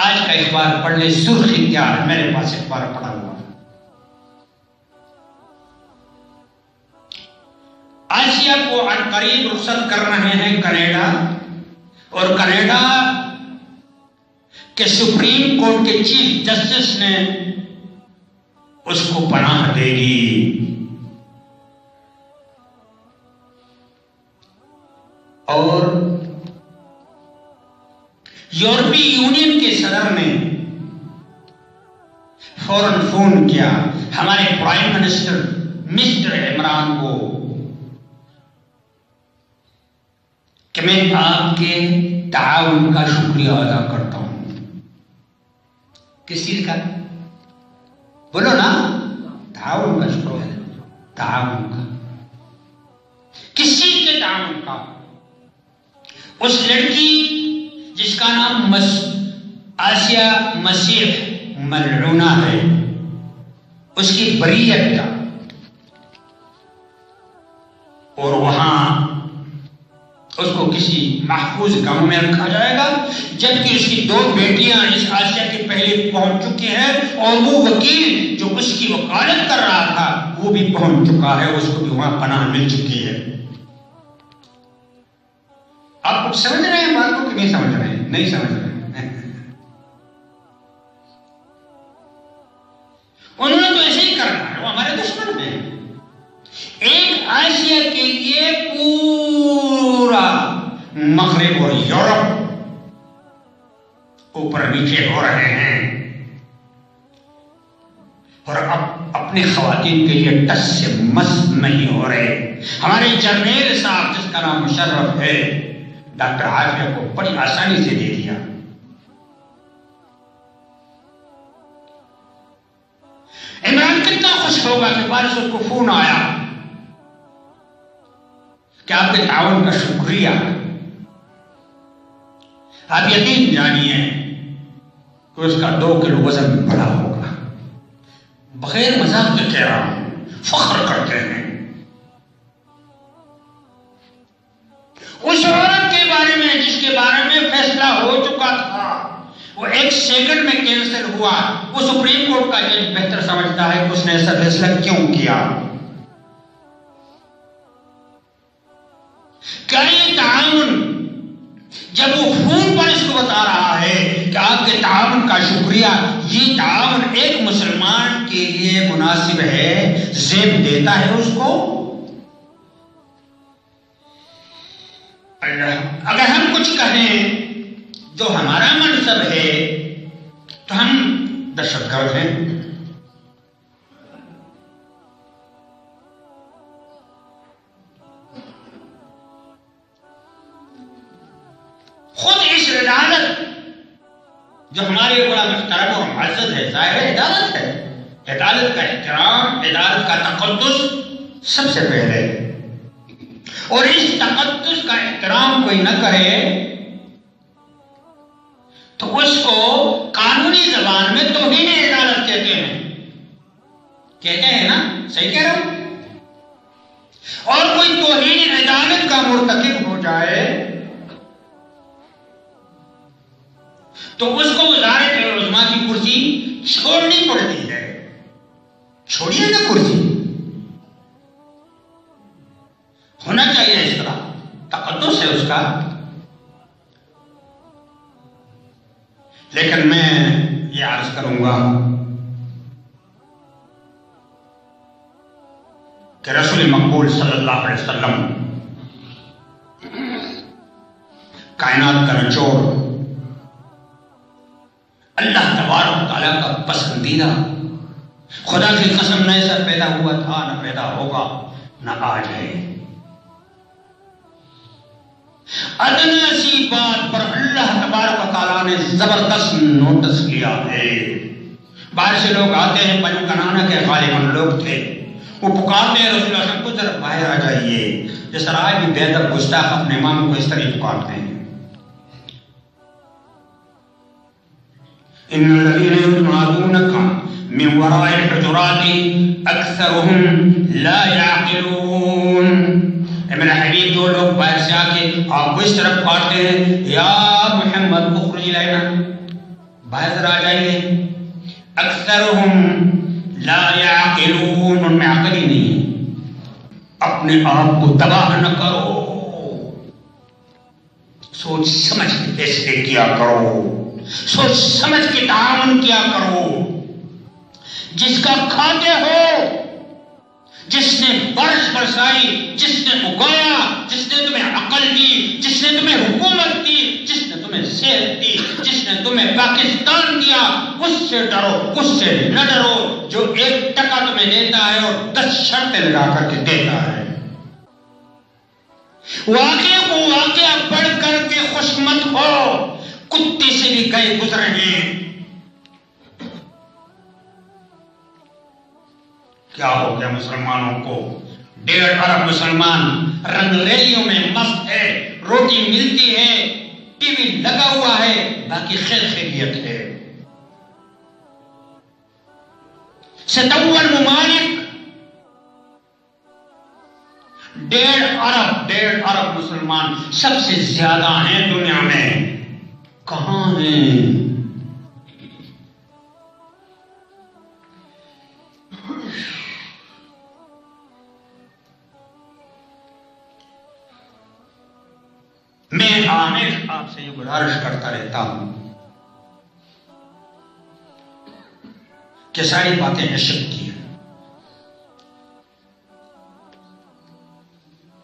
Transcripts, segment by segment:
آج کا اخبار پڑھ لے، سرخی کیا ہے، میرے پاس اخبار پڑھا ہوا۔ آسیہ کو عن قریب رخصت کر رہے ہیں کینیڈا، اور کینیڈا کہ سپریم کورٹ کے چیف جسٹس نے اس کو پناہ دے دی، اور یورپی یونین کے صدر نے فوراً فون کیا ہمارے پرائم منسٹر مسٹر عمران کو کہ میں آپ کے تعاون کا شکریہ ادا کرتا ہوں۔ کس چیز کا؟ بولو نا، تعاون کا شکریہ، تعاون کا، کس چیز کے تعاون کا؟ اس لڑکی جس کا نام آسیہ مسیح ملعونہ ہے، اس کی بریت کا، اور وہاں اس کو کسی محفوظ گاؤں میں رکھا جائے گا، جبکہ اس کی 2 بیٹیاں اس آسیہ کے پہلے پہنچ چکی ہیں، اور وہ وکیل جو اس کی وکالت کر رہا تھا وہ بھی پہنچ چکا ہے، اس کو بھی وہاں پناہ مل چکی ہے۔ آپ کچھ سمجھ رہے ہیں بات کو کہ نہیں سمجھ رہے ہیں؟ نہیں سمجھ رہے ہیں۔ انہوں نے تو ایسے ہی کرنا ہے، وہ ہمارے دشمن ہیں۔ ایک آسیہ کے لیے پورا مغرب اور یورپ اوپر نیچے ہو رہے ہیں، اور اب اپنے خواتین کے لیے ٹس سے مس نہیں ہو رہے۔ ہمارے جرنیل صاحب جس کا نام مشرف ہے، ڈاکٹر عافیہ کو بڑی آسانی سے دے دیا۔ عمران کتنا خوش ہوگا کہ بارش اس کو فون آیا کہ آپ کے تعاون کا شکریہ۔ آپ یقین جانیے کہ اس کا 2 کلو وزن بڑا ہوگا، بغیر مذاق کے کہہ رہا ہوں، فخر کرتے ہیں۔ اس عورت کے بارے میں جس کے بارے میں فیصلہ ہو چکا تھا، وہ 1 سیکنڈ میں کینسل ہوا، وہ سپریم کورٹ کا جج بہتر سمجھتا ہے کہ اس نے ایسا فیصلہ کیوں کیا۔ کیا یہ تعاون، جب وہ فون پر اس کو بتا رہا ہے کہ آپ کے تعاون کا شکریہ، یہ تعاون ایک مسلمان کے لیے مناسب ہے، زیب دیتا ہے اس کو؟ اگر ہم کچھ کہیں جو ہمارا منصب ہے تو ہم دہشت گرد ہیں۔ خود اس عدالت جو ہمارے لیے بڑا محترم اور معزز ہے، ظاہر عدالت ہے، عدالت کا احترام، عدالت کا تقدس سب سے پہلے، اور اس تقدس کا احترام کوئی نہ کرے تو اس کو قانونی زبان میں توہین عدالت کہتے ہیں نا، صحیح کہہ رہا ہوں؟ اور کوئی توہین عدالت کا مرتکب ہو جائے تو اس کو وزارت عظمیٰ کی کرسی چھوڑنی پڑتی ہے۔ چھوڑیے نا کرسی، ہونا چاہیے اس طرح، تقدس ہے اس کا۔ لیکن میں یہ عرض کروں گا کہ رسول مقبول صلی اللہ علیہ وسلم کائنات کا نچوڑ، اللہ تبارک تعالیٰ کا پسندیدہ، خدا کی قسم نہ ایسا پیدا ہوا تھا، نہ پیدا ہوگا، نہ آج ہے۔ ادنا سی بات پر اللہ تبارک و تعالیٰ نے زبردست نوٹس کیا ہے۔ باہر سے لوگ آتے ہیں، بنو کنانا کے غالباً لوگ تھے، وہ پکارتے ہیں رسول اللہ صلی اللہ علیہ وسلم کو ذرا باہر آ جائیے، جس طرح آج بھی بے ادب گستاخ اپنے امام کو اس طرح پکارتے ہیں۔ ان الذين ينادونك من وراء الحجرات اكثرهم لا يعقلون۔ اے میرا حبیب، جو لوگ باہر سے آ کے آپ کو اس طرف پکارتے ہیں، یا محمد اخرج الینا، باہر ذرا آ جائیے. اکثرہم لا یعقلون، ان میں عقل ہی نہیں ہے. اپنے آپ کو تباہ نہ کرو، سوچ سمجھ کے فیصلے کیا کرو، سوچ سمجھ کے تعاون کیا کرو. جس کا کھاتے ہو، جس نے بارش برسائی، جس نے اگایا، جس نے تمہیں عقل دی، جس نے تمہیں حکومت دی، جس نے تمہیں صحت دی، جس نے تمہیں پاکستان دیا، اس سے ڈرو، اس سے نہ ڈرو جو 1 ٹکا تمہیں دیتا ہے اور 10 شرطیں لگا کر کے دیتا ہے. واقعے کو واقعہ پڑھ کر کے خوش مت ہو، کتے سے بھی کئی گزرے ہیں. کیا ہو گیا مسلمانوں کو؟ 1.5 ارب مسلمان رنگ ریلیوں میں مست ہے، روٹی ملتی ہے، ٹی وی لگا ہوا ہے، باقی خیر خیریت ہے. 57 ممالک، 1.5 ارب مسلمان سب سے زیادہ ہیں دنیا میں. کہاں ہیں؟ میں ہمیشہ آپ سے یہ گزارش کرتا رہتا ہوں کہ ساری باتیں عشق کی ہیں.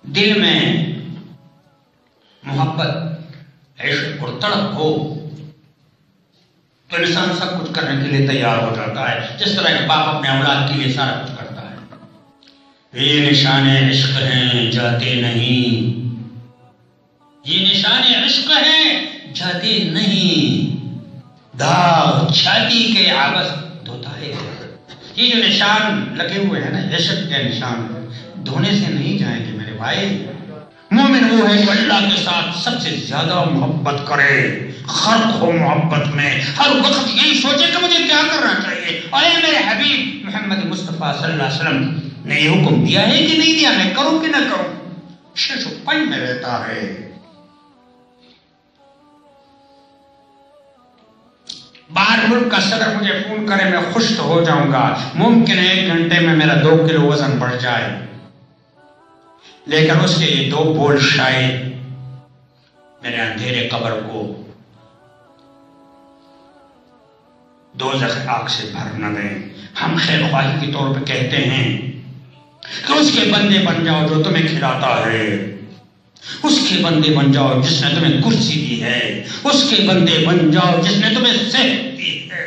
دل میں محبت، عشق اور تڑپ ہو تو انسان سب کچھ کرنے کے لیے تیار ہو جاتا ہے، جس طرح ایک باپ اپنے اولاد کے لیے سارا کچھ کرتا ہے. یہ نشان عشق ہیں، جاتے نہیں. یہ نشان عشق ہیں، جاتے نہیں. داغ چھاتی کے آبس دھوتا ہے. یہ جو نشان لگے ہوئے ہیں نا، عشق کے نشان، دھونے سے نہیں جائیں گے میرے بھائی. مومن وہ ہے جو اللہ کے ساتھ سب سے زیادہ محبت کرے، غرق ہو محبت میں، ہر وقت یہی سوچے کہ مجھے کیا کرنا چاہیے. اور اے میرے حبیب محمد مصطفیٰ صلی اللہ علیہ وسلم نے یہ حکم دیا ہے کہ نہیں دیا، میں کروں کہ نہ کروں. شش و پن میں رہتا ہے. باہر ملک کا صدر مجھے فون کرے، میں خوش تو ہو جاؤں گا. ممکن ہے 1 گھنٹے میں میرا 2 کلو وزن بڑھ جائے، لیکن اس کے یہ 2 بول شاید میرے اندھیرے قبر کو دوزخ آگ سے بھر نہ دیں. ہم خیر خواہی کے طور پہ کہتے ہیں کہ اس کے بندے بن جاؤ جو تمہیں کھلاتا ہے، اس کے بندے بن جاؤ جس نے تمہیں کرسی دی ہے، اس کے بندے بن جاؤ جس نے تمہیں صحت دی ہے،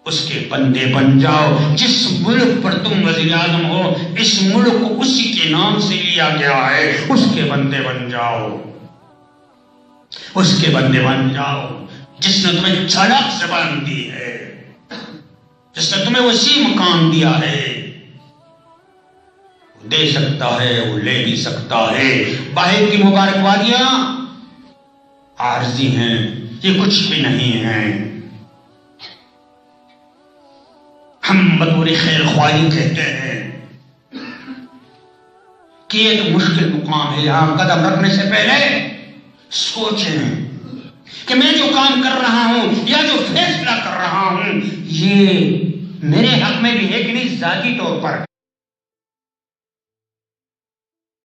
اس کے بندے بن جاؤ جس ملک پر تم وزیر اعظم ہو، اس ملک کو اسی کے نام سے لیا گیا ہے. اس کے بندے بن جاؤ، اس کے بندے بن جاؤ جس نے تمہیں چالاک زبان دی ہے، جس نے تمہیں وسیع مقام دیا ہے. دے سکتا ہے، وہ لے بھی سکتا ہے. باہر کی مبارکبادیاں عارضی ہیں، یہ کچھ بھی نہیں ہیں. ہم بطور خیر خواہی کہتے ہیں کہ ایک مشکل مقام ہے، یہاں قدم رکھنے سے پہلے سوچیں کہ میں جو کام کر رہا ہوں یا جو فیصلہ کر رہا ہوں یہ میرے حق میں بھی ہے کہ نہیں ذاتی طور پر.